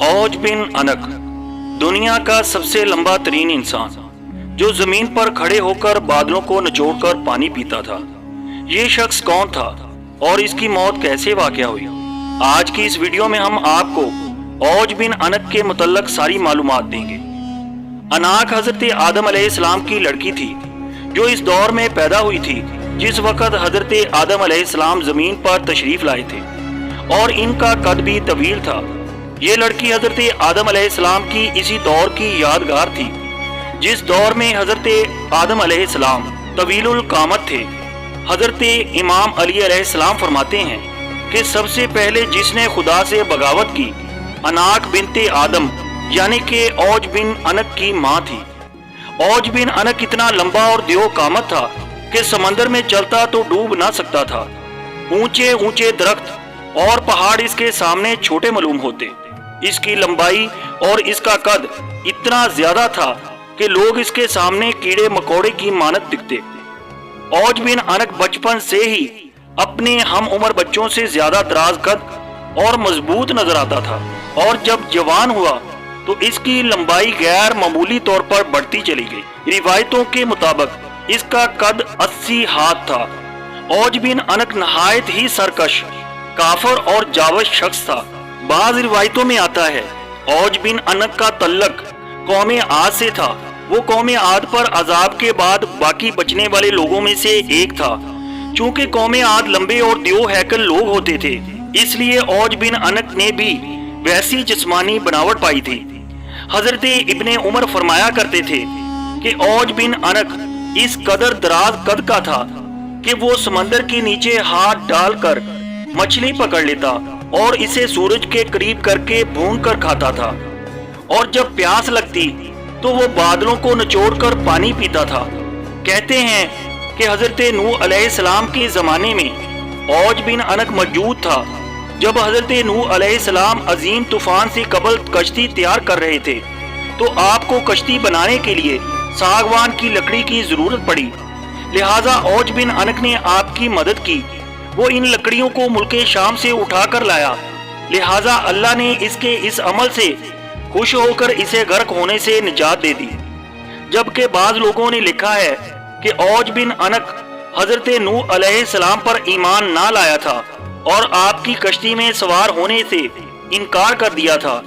औज बिन अनक दुनिया का सबसे लंबा तरीन इंसान जो जमीन पर खड़े होकर बादलों को निचोड़कर पानी पीता था। ये शख्स कौन था और इसकी मौत कैसे वाक़या हुई? आज की इस वीडियो में हम आपको औज बिन अनक के मुतल्लक सारी मालूमात देंगे। अनाक हजरत आदम अलैहिस्सलाम की लड़की थी जो इस दौर में पैदा हुई थी जिस वक़्त हजरत आदम अलैहिस्सलाम जमीन पर तशरीफ लाए थे और इनका कद भी तवील था। ये लड़की हजरत आदम अलैहिस्सलाम की इसी दौर की यादगार थी जिस दौर में हजरत आदम अलैहिस्सलाम तवीलुल कामत थे। हजरत इमाम अली अलैहिस्सलाम फरमाते हैं कि सबसे पहले जिसने खुदा से बगावत की अनाक बिनते आदम यानी कि औज बिन अनक की माँ थी। औज बिन अनक इतना लंबा और दियो कामत था कि समंदर में चलता तो डूब ना सकता था। ऊंचे ऊंचे दरख्त और पहाड़ इसके सामने छोटे मालूम होते। इसकी लंबाई और इसका कद इतना ज्यादा था कि लोग इसके सामने कीड़े मकोड़े की मानत दिखते। औज बिन अनक बचपन से ही अपने हम उम्र बच्चों से ज्यादा दराज कद और मजबूत नजर आता था और जब जवान हुआ तो इसकी लंबाई गैर मामूली तौर पर बढ़ती चली गई। रिवायतों के मुताबिक इसका कद 80 हाथ था। औज बिन अनक नहायत ही सरकश, काफर और जावज शख्स था। बाज रिवायतों में आता है औज बिन अनक का तल्लक कौम आद से था। वो कौम आद पर अजाब के बाद बाकी बचने वाले लोगों में से एक था। चूंकि कौम आद लंबे और दियो हैकल लोग होते थे इसलिए औज बिन अनक ने भी वैसी जिस्मानी बनावट पाई थी। हजरत इब्ने उमर फरमाया करते थे कि औज बिन अनक इस कदर दराज कद का था कि वो समंदर के नीचे हाथ डालकर मछली पकड़ लेता और इसे सूरज के करीब करके भून कर खाता था और जब प्यास लगती तो वो बादलों को निचोड़कर पानी पीता था। कहते हैं कि हजरत नूह अलैहिस्सलाम के जमाने में औज बिन अनक मौजूद था जब हजरत नूह अलैहिस्सलाम अजीम तूफान से कबल कश्ती तैयार कर रहे थे तो आपको कश्ती बनाने के लिए सागवान की लकड़ी की जरूरत पड़ी। लिहाजा औज बिन अनक ने आपकी मदद की। वो इन लकड़ियों को मुल्के शाम से उठाकर लाया। लिहाजा अल्लाह ने इसके इस अमल से खुश होकर इसे गर्क होने से निजात दे दी। जबकि बाज लोगों ने लिखा है कि औज बिन अनक हजरत नूह अलैहिस्सलाम पर ईमान ना लाया था और आपकी कश्ती में सवार होने से इनकार कर दिया था।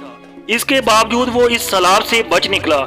इसके बावजूद वो इस सलाब से बच निकला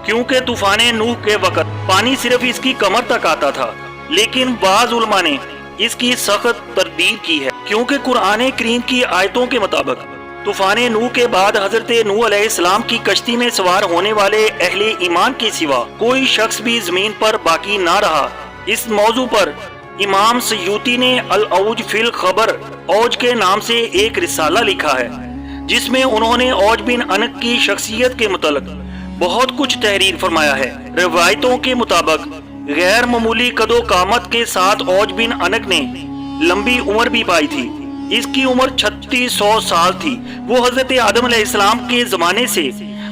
क्योंकि तूफान नूह के वक्त पानी सिर्फ इसकी कमर तक आता था। लेकिन बाज उलमा ने इसकी सख्त तरदीद की है क्योंकि कुरान करीम की आयतों के मुताबिक तूफान नूह के बाद हजरत नूह अलैहिस्सलाम की कश्ती में सवार होने वाले अहले ईमान के सिवा कोई शख्स भी जमीन पर बाकी ना रहा। इस मौजू पर इमाम सयूती ने अल औज फिल खबर औज के नाम से एक रिसाला लिखा है जिसमें उन्होंने औज बिन अनक की शख्सियत के मुतल्लिक बहुत कुछ तहरीर फरमाया है। रिवायतों के मुताबिक गैर मामूली कदो कामत के साथ औज बिन अनक ने लंबी उम्र भी पाई थी। इसकी उम्र 3600 साल थी। वो हजरत आदम अलैहिस्सलाम के जमाने से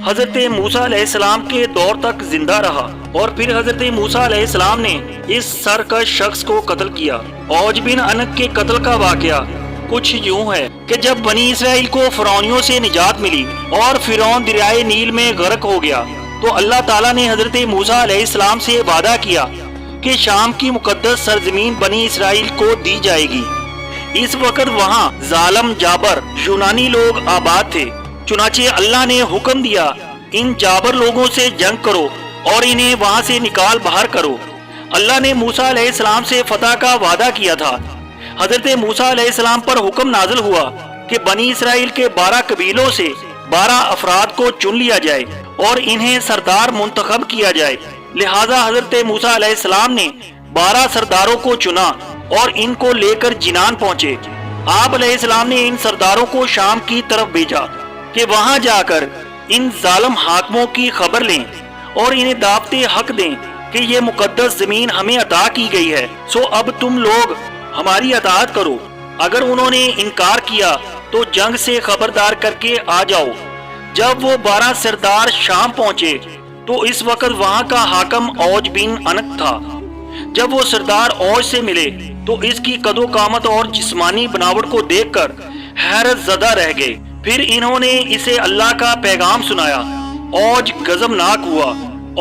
हजरत मूसा अलैहिस्सलाम के दौर तक जिंदा रहा और फिर हजरत मूसा अलैहिस्सलाम ने इस सरकश शख्स को कत्ल किया। औज बिन अनक के कत्ल का वाकया कुछ यूं है कि जब बनी इसराइल को फिरौनियों से निजात मिली और फिरौन दरियाए नील में गर्क हो गया तो अल्लाह ताला ने हजरत मूसा अलैहिस्सलाम से वादा किया कि शाम की मुकद्दस सरजमीन बनी इसराइल को दी जाएगी। इस वक्त वहाँ जालम जाबर यूनानी लोग आबाद थे। चुनाचे अल्लाह ने हुक्म दिया इन जाबर लोगों से जंग करो और इन्हें वहाँ से निकाल बाहर करो। अल्लाह ने मूसा अलैहिस्सलाम से फतह का वादा किया था। हजरत मूसा अलैहिस्सलाम पर हुक्म नाजिल हुआ कि बनी इसराइल के 12 कबीलों से 12 अफराद को चुन लिया जाए और इन्हें सरदार मुंतखब किया जाए। लिहाजा हजरत मूसा अलैहिस्सलाम ने 12 सरदारों को चुना और इनको लेकर जिनान पहुंचे। आप अलैहिस्सलाम ने इन सरदारों को शाम की तरफ भेजा कि वहां जाकर इन जालिम हाकिमों की खबर लें और इन्हें दावते हक दें कि ये मुकद्दस जमीन हमें अता की गई है, सो अब तुम लोग हमारी अताअत करो। अगर उन्होंने इनकार किया तो जंग से खबरदार करके आ जाओ। जब वो 12 सरदार शाम पहुंचे तो इस वक्त वहां का हाकिम औज बिन अनक था। जब वो सरदार औज से मिले तो इसकी कदो कामत और जिस्मानी बनावट को देखकर हैरत ज़दा रह गए। پھر انہوں نے اسے اللہ کا پیغام سنایا۔ اوج غضبناک ہوا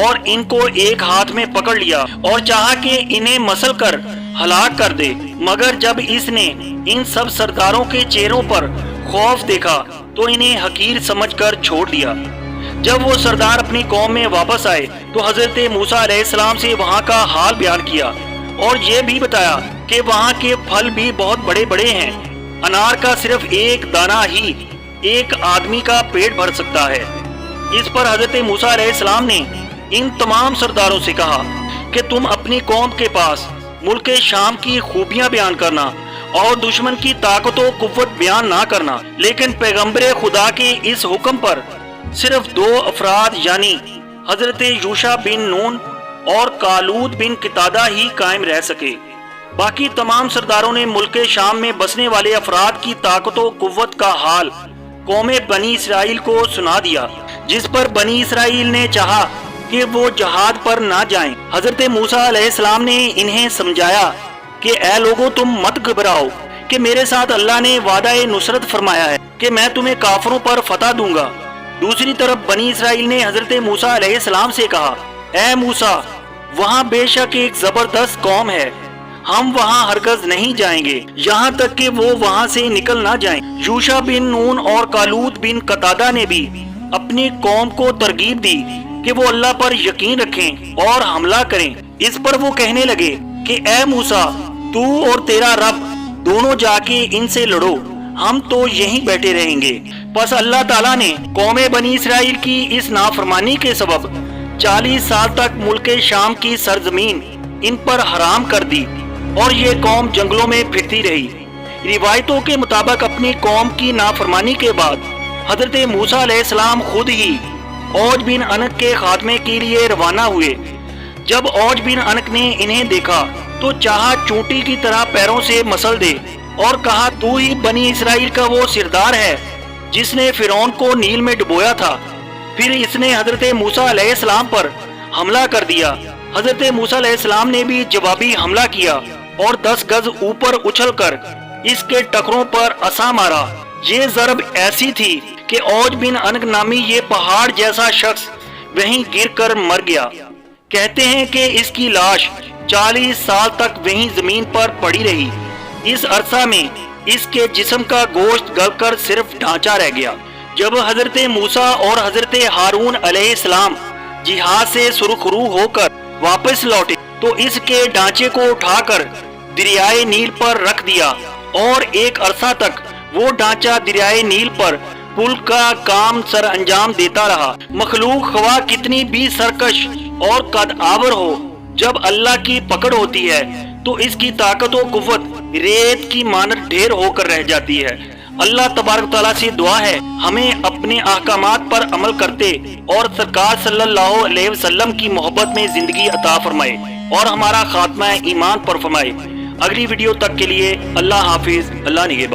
اور ان کو ایک ہاتھ میں پکڑ لیا اور چاہا کہ انہیں مسل کر ہلاک کر دے، مگر جب اس نے ان سب سرداروں کے چہروں پر خوف دیکھا تو انہیں حقیر سمجھ کر چھوڑ دیا۔ جب وہ سردار اپنی قوم میں واپس آئے تو حضرت موسیٰ علیہ السلام سے وہاں کا حال بیان کیا اور یہ بھی بتایا کہ وہاں کے پھل بھی بہت بڑے بڑے ہیں۔ انار کا صرف ایک دانہ ہی ایک آدمی کا پیٹ بھر سکتا ہے۔ اس پر حضرت موسیٰ علیہ السلام نے ان تمام سرداروں سے کہا کہ تم اپنی قوم کے پاس ملک شام کی خوبیاں بیان کرنا اور دشمن کی طاقت و قوت بیان نہ کرنا، لیکن پیغمبر خدا کے اس حکم پر صرف 2 افراد یعنی حضرت یوشع بن نون اور کالود بن قتادہ ہی قائم رہ سکے۔ باقی تمام سرداروں نے ملک شام میں بسنے والے افراد کی طاقت و قوت کا حال قوم بنی اسرائیل کو سنا دیا، جس پر بنی اسرائیل نے چاہا کہ وہ جہاد پر نہ جائیں۔ حضرت موسیٰ علیہ السلام نے انہیں سمجھایا کہ اے لوگوں، تم مت گھبراؤ کہ میرے ساتھ اللہ نے وعدہ نصرت فرمایا ہے کہ میں تمہیں کافروں پر فتح دوں گا۔ دوسری طرف بنی اسرائیل نے حضرت موسیٰ علیہ السلام سے کہا، اے موسیٰ، وہاں بے شک ایک زبردست قوم ہے، ہم وہاں ہرگز نہیں جائیں گے یہاں تک کہ وہ وہاں سے نکل نہ جائیں۔ یوشع بن نون اور کالود بن قتادہ نے بھی اپنی قوم کو ترغیب دی کہ وہ اللہ پر یقین رکھیں اور حملہ کریں۔ اس پر وہ کہنے لگے کہ اے موسیٰ، تو اور تیرا رب دونوں جا کے ان سے لڑو، ہم تو یہیں بیٹھے رہیں گے۔ پس اللہ تعالیٰ نے قوم بنی اسرائیل کی اس نافرمانی کے سبب 40 سال تک ملک شام کی سرزمین ان پر حرام کر دی اور یہ قوم جنگلوں میں پھرتی رہی۔ روایتوں کے مطابق اپنی قوم کی نافرمانی کے بعد حضرت موسیٰ علیہ السلام خود ہی اوج بن عنق کے خاتمے کے لیے روانہ ہوئے۔ جب اوج بن عنق نے انہیں دیکھا تو چاہا چونٹی کی طرح پیروں سے مسل دے اور کہا، تو ہی بنی اسرائیل کا وہ سردار ہے جس نے فرعون کو نیل میں ڈبویا تھا۔ پھر اس نے حضرت موسیٰ علیہ السلام پر حملہ کر دیا۔ حضرت موسیٰ علیہ السلام نے بھی جوابی حملہ کیا اور 10 گز اوپر اچھل کر اس کے ٹکروں پر عصا مارا۔ یہ ضرب ایسی تھی کہ اوج بن عنق نامی یہ پہاڑ جیسا شخص وہیں گر کر مر گیا۔ کہتے ہیں کہ اس کی لاش 40 سال تک وہیں زمین پر پڑی رہی۔ اس عرصہ میں اس کے جسم کا گوشت گل کر صرف ڈھانچہ رہ گیا۔ جب حضرت موسیٰ اور حضرت ہارون علیہ السلام جہاد سے سرخرو ہو کر واپس لوٹے تو اس کے ڈھانچے کو اٹھا کر دریائے نیل پر رکھ دیا اور ایک عرصہ تک وہ ڈھانچہ دریائے نیل پر پل کا کام سر انجام دیتا رہا۔ مخلوق خواہ کتنی بھی سرکش اور قد آور ہو، جب اللہ کی پکڑ ہوتی ہے تو اس کی طاقت و قوت ریت کی مانند ڈھیر ہو کر رہ جاتی ہے۔ اللہ تبارک تعالیٰ سے دعا ہے ہمیں اپنے احکامات پر عمل کرتے اور سرکار صلی اللہ علیہ وسلم کی محبت میں زندگی عطا فرمائے اور ہمارا خاتمہ ایمان پر فرمائے۔ اگلی ویڈیو تک کے لیے اللہ حافظ، اللہ نگہبان۔